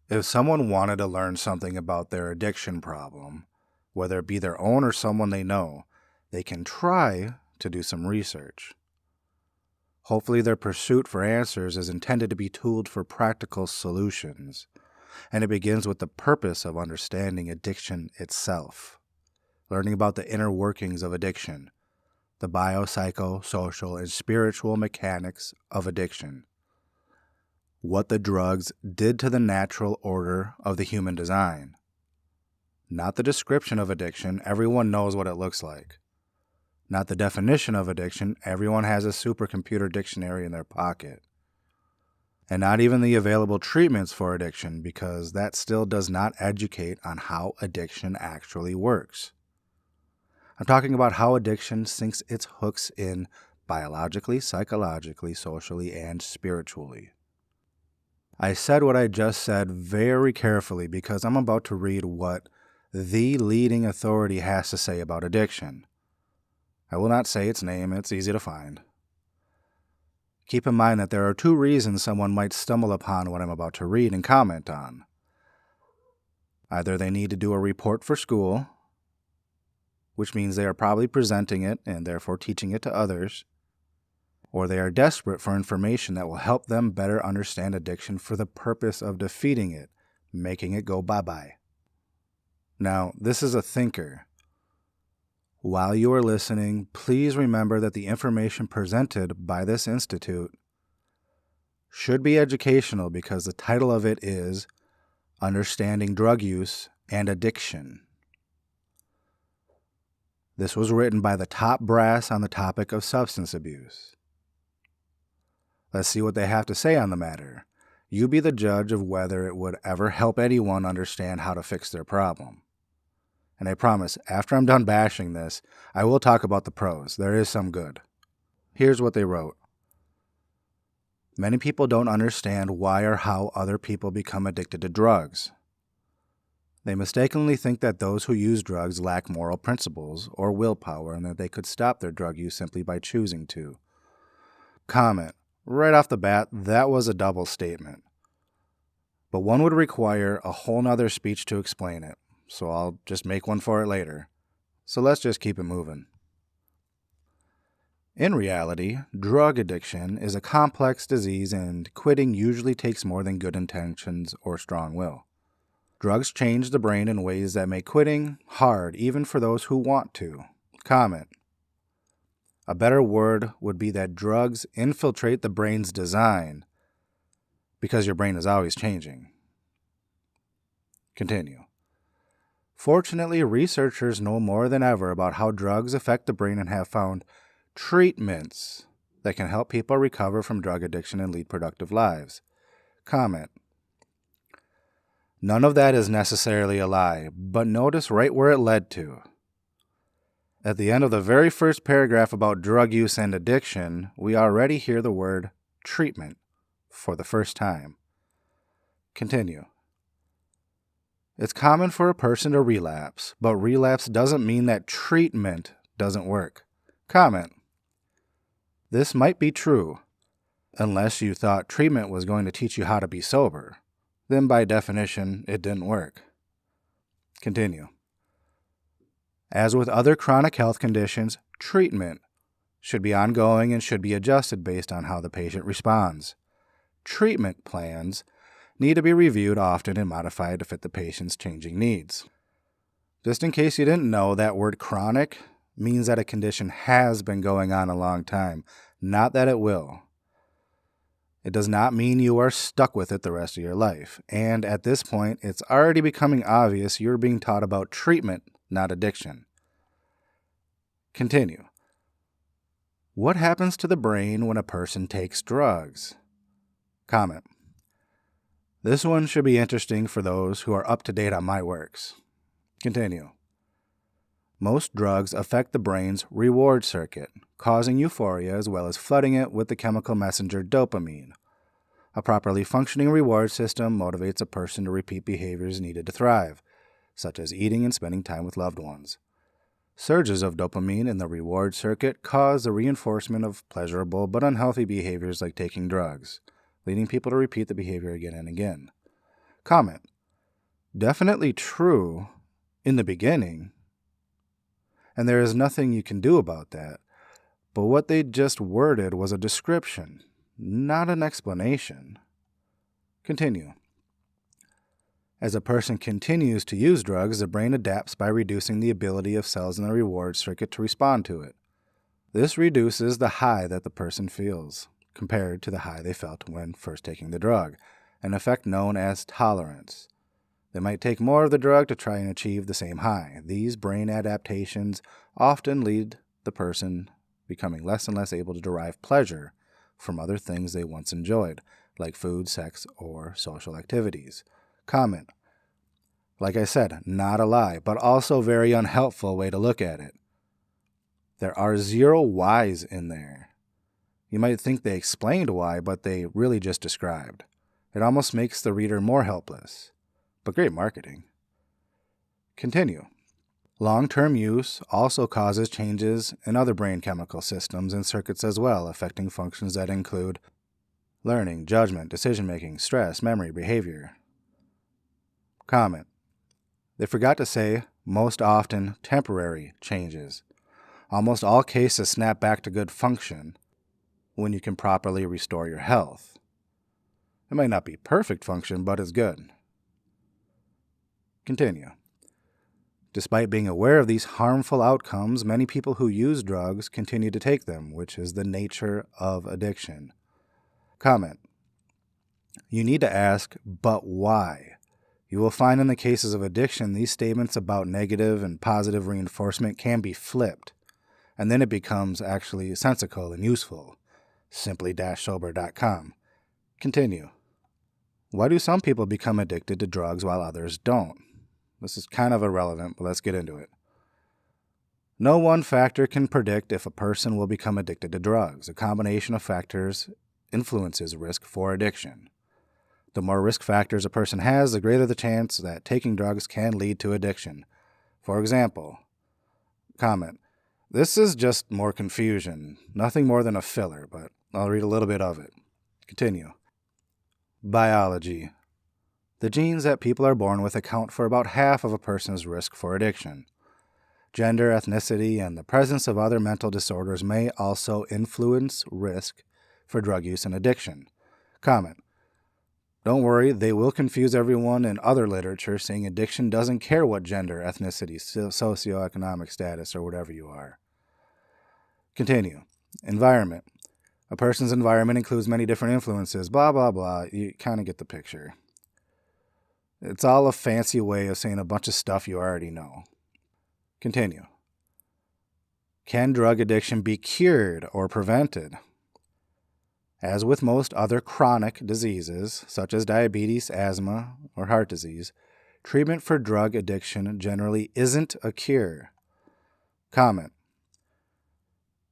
If someone wanted to learn something about their addiction problem, whether it be their own or someone they know, they can try to do some research. Hopefully, their pursuit for answers is intended to be tooled for practical solutions, and it begins with the purpose of understanding addiction itself, learning about the inner workings of addiction, the biopsychosocial and spiritual mechanics of addiction, what the drugs did to the natural order of the human design. Not the description of addiction, everyone knows what it looks like. Not the definition of addiction, everyone has a supercomputer dictionary in their pocket. And not even the available treatments for addiction, because that still does not educate on how addiction actually works. I'm talking about how addiction sinks its hooks in biologically, psychologically, socially, and spiritually. I said what I just said very carefully because I'm about to read what the leading authority has to say about addiction. I will not say its name, it's easy to find. Keep in mind that there are two reasons someone might stumble upon what I'm about to read and comment on. Either they need to do a report for school, which means they are probably presenting it and therefore teaching it to others, or they are desperate for information that will help them better understand addiction for the purpose of defeating it, making it go bye-bye. Now, this is a thinker. While you are listening, please remember that the information presented by this institute should be educational because the title of it is Understanding Drug Use and Addiction. This was written by the top brass on the topic of substance abuse. Let's see what they have to say on the matter. You be the judge of whether it would ever help anyone understand how to fix their problem. And I promise, after I'm done bashing this, I will talk about the pros. There is some good. Here's what they wrote. Many people don't understand why or how other people become addicted to drugs. They mistakenly think that those who use drugs lack moral principles or willpower and that they could stop their drug use simply by choosing to. Comment. Right off the bat, that was a double statement. But one would require a whole nother speech to explain it, so I'll just make one for it later. So let's just keep it moving. In reality, drug addiction is a complex disease and quitting usually takes more than good intentions or strong will. Drugs change the brain in ways that make quitting hard even for those who want to. Comment. A better word would be that drugs infiltrate the brain's design because your brain is always changing. Continue. Fortunately, researchers know more than ever about how drugs affect the brain and have found treatments that can help people recover from drug addiction and lead productive lives. Comment. None of that is necessarily a lie, but notice right where it led to. At the end of the very first paragraph about drug use and addiction, we already hear the word treatment for the first time. Continue. It's common for a person to relapse, but relapse doesn't mean that treatment doesn't work. Comment. This might be true, unless you thought treatment was going to teach you how to be sober. Then by definition, it didn't work. Continue. As with other chronic health conditions, treatment should be ongoing and should be adjusted based on how the patient responds. Treatment plans need to be reviewed often and modified to fit the patient's changing needs. Just in case you didn't know, that word chronic means that a condition has been going on a long time, not that it will. It does not mean you are stuck with it the rest of your life. And at this point, it's already becoming obvious you're being taught about treatment, not addiction. Continue. What happens to the brain when a person takes drugs? Comment. This one should be interesting for those who are up to date on my works. Continue. Most drugs affect the brain's reward circuit, causing euphoria as well as flooding it with the chemical messenger dopamine. A properly functioning reward system motivates a person to repeat behaviors needed to thrive, such as eating and spending time with loved ones. Surges of dopamine in the reward circuit cause the reinforcement of pleasurable but unhealthy behaviors like taking drugs, leading people to repeat the behavior again and again. Comment. Definitely true in the beginning, and there is nothing you can do about that. But what they just worded was a description, not an explanation. Continue. As a person continues to use drugs, the brain adapts by reducing the ability of cells in the reward circuit to respond to it. This reduces the high that the person feels, compared to the high they felt when first taking the drug, an effect known as tolerance. They might take more of the drug to try and achieve the same high. These brain adaptations often lead the person becoming less and less able to derive pleasure from other things they once enjoyed, like food, sex, or social activities. Comment. Like I said, not a lie, but also a very unhelpful way to look at it. There are 0 whys in there. You might think they explained why, but they really just described. It almost makes the reader more helpless, but great marketing. Continue. Long-term use also causes changes in other brain chemical systems and circuits as well, affecting functions that include learning, judgment, decision-making, stress, memory, behavior. Comment. They forgot to say most often temporary changes. Almost all cases snap back to good function when you can properly restore your health. It might not be perfect function, but it's good. Continue. Despite being aware of these harmful outcomes, many people who use drugs continue to take them, which is the nature of addiction. Comment. You need to ask, but why? You will find in the cases of addiction, these statements about negative and positive reinforcement can be flipped, and then it becomes actually sensical and useful. Simply-sober.com. Continue. Why do some people become addicted to drugs while others don't? This is kind of irrelevant, but let's get into it. No one factor can predict if a person will become addicted to drugs. A combination of factors influences risk for addiction. The more risk factors a person has, the greater the chance that taking drugs can lead to addiction. For example, comment. This is just more confusion, nothing more than a filler, but I'll read a little bit of it. Continue. Biology. The genes that people are born with account for about half of a person's risk for addiction. Gender, ethnicity, and the presence of other mental disorders may also influence risk for drug use and addiction. Comment. Don't worry, they will confuse everyone in other literature saying addiction doesn't care what gender, ethnicity, socioeconomic status, or whatever you are. Continue. Environment. A person's environment includes many different influences, blah, blah, blah. You kind of get the picture. It's all a fancy way of saying a bunch of stuff you already know. Continue. Can drug addiction be cured or prevented? As with most other chronic diseases, such as diabetes, asthma, or heart disease, treatment for drug addiction generally isn't a cure. Comment.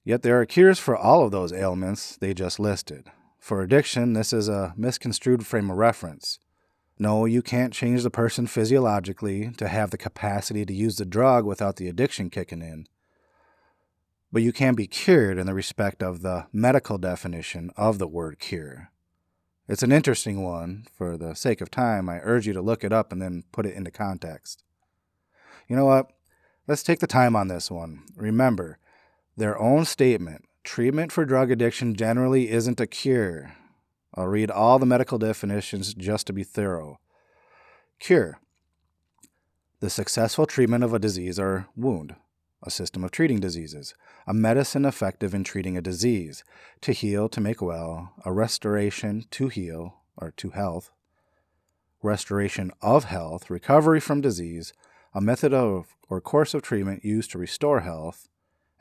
Yet there are cures for all of those ailments they just listed. For addiction, this is a misconstrued frame of reference. No, you can't change the person physiologically to have the capacity to use the drug without the addiction kicking in. But you can be cured in the respect of the medical definition of the word cure. It's an interesting one. For the sake of time, I urge you to look it up and then put it into context. You know what? Let's take the time on this one. Remember, their own statement, treatment for drug addiction generally isn't a cure. I'll read all the medical definitions just to be thorough. Cure. The successful treatment of a disease or wound. A system of treating diseases. A medicine effective in treating a disease. To heal, to make well. A restoration to heal, or to health. Restoration of health. Recovery from disease. A method of or course of treatment used to restore health.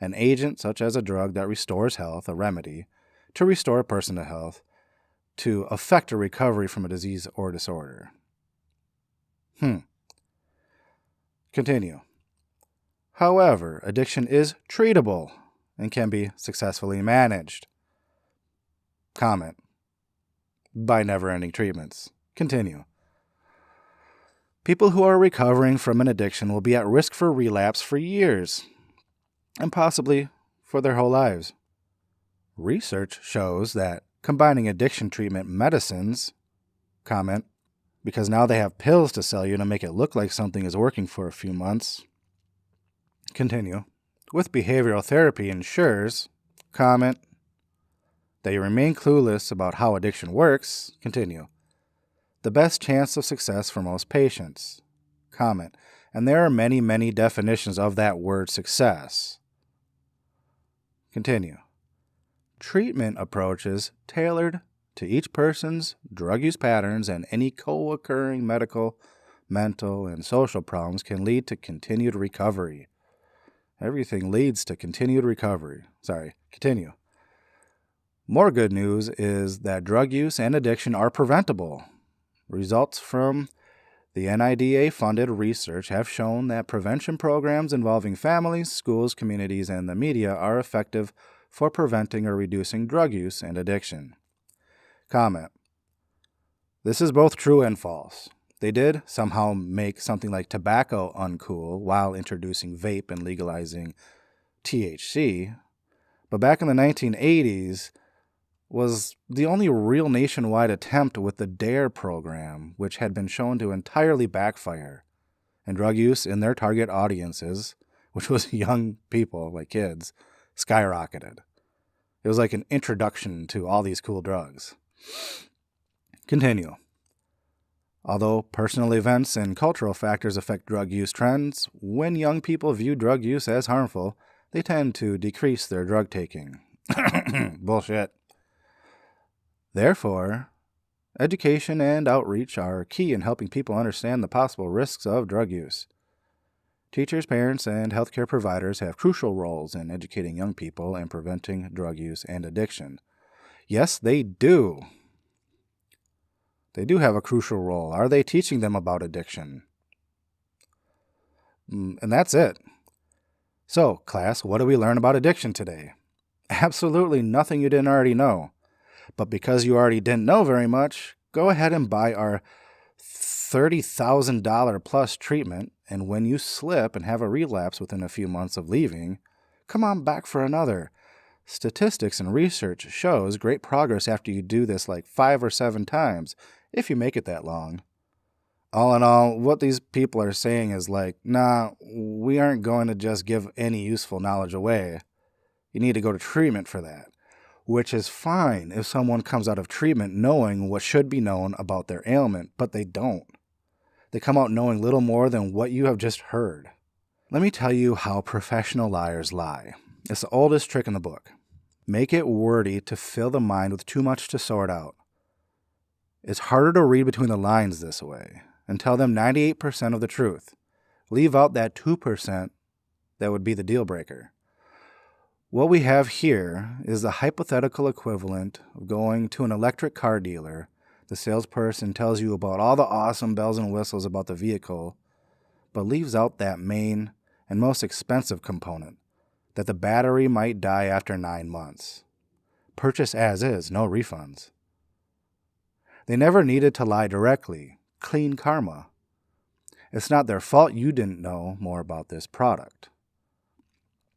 An agent such as a drug that restores health, a remedy. To restore a person to health. To effect a recovery from a disease or disorder. Continue. However, addiction is treatable and can be successfully managed. Comment. By never-ending treatments. Continue. People who are recovering from an addiction will be at risk for relapse for years, and possibly for their whole lives. Research shows that combining addiction treatment medicines, comment, because now they have pills to sell you to make it look like something is working for a few months. Continue. With behavioral therapy ensures, comment, that you remain clueless about how addiction works. Continue. The best chance of success for most patients. Comment. And there are many, many definitions of that word success. Continue. Treatment approaches tailored to each person's drug use patterns and any co-occurring medical, mental, and social problems can lead to continued recovery. Everything leads to continued recovery. Continue. More good news is that drug use and addiction are preventable. Results from the NIDA-funded research have shown that prevention programs involving families, schools, communities, and the media are effective for preventing or reducing drug use and addiction. Comment. This is both true and false. They did somehow make something like tobacco uncool while introducing vape and legalizing THC, but back in the 1980s was the only real nationwide attempt with the DARE program, which had been shown to entirely backfire, and drug use in their target audiences, which was young people, like kids, skyrocketed. It was like an introduction to all these cool drugs. Continue. Although personal events and cultural factors affect drug use trends, when young people view drug use as harmful, they tend to decrease their drug taking. Bullshit. Therefore, education and outreach are key in helping people understand the possible risks of drug use. Teachers, parents, and healthcare providers have crucial roles in educating young people and preventing drug use and addiction. Yes, they do. They do have a crucial role. Are they teaching them about addiction? And that's it. So, class, what do we learn about addiction today? Absolutely nothing you didn't already know. But because you already didn't know very much, go ahead and buy our $30,000 plus treatment, and when you slip and have a relapse within a few months of leaving, come on back for another. Statistics and research shows great progress after you do this like 5 or 7 times, if you make it that long. All in all, what these people are saying is like, nah, we aren't going to just give any useful knowledge away. You need to go to treatment for that. Which is fine if someone comes out of treatment knowing what should be known about their ailment, but they don't. They come out knowing little more than what you have just heard. Let me tell you how professional liars lie. It's the oldest trick in the book. Make it wordy to fill the mind with too much to sort out. It's harder to read between the lines this way and tell them 98% of the truth. Leave out that 2% that would be the deal breaker. What we have here is the hypothetical equivalent of going to an electric car dealer. The salesperson tells you about all the awesome bells and whistles about the vehicle, but leaves out that main and most expensive component, that the battery might die after 9 months. Purchase as is, no refunds. They never needed to lie directly. Clean karma. It's not their fault you didn't know more about this product.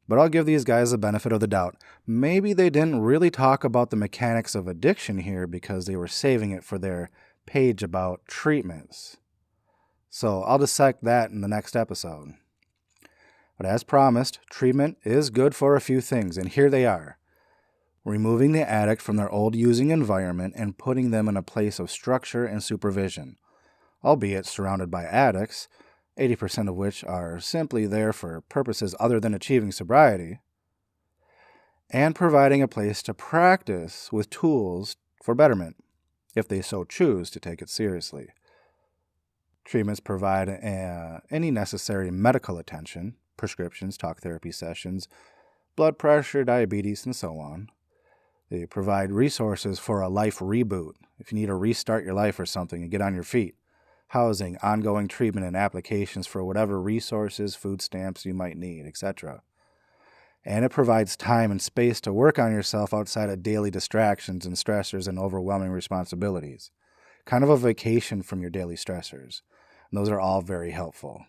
But I'll give these guys the benefit of the doubt. Maybe they didn't really talk about the mechanics of addiction here because they were saving it for their page about treatments. So I'll dissect that in the next episode. But as promised, treatment is good for a few things, and here they are. Removing the addict from their old using environment and putting them in a place of structure and supervision, albeit surrounded by addicts, 80% of which are simply there for purposes other than achieving sobriety, and providing a place to practice with tools for betterment, if they so choose to take it seriously. Treatments provide any necessary medical attention, prescriptions, talk therapy sessions, blood pressure, diabetes, and so on. They provide resources for a life reboot, if you need to restart your life or something and get on your feet. Housing, ongoing treatment, and applications for whatever resources, food stamps you might need, etc. And it provides time and space to work on yourself outside of daily distractions and stressors and overwhelming responsibilities. Kind of a vacation from your daily stressors. And those are all very helpful.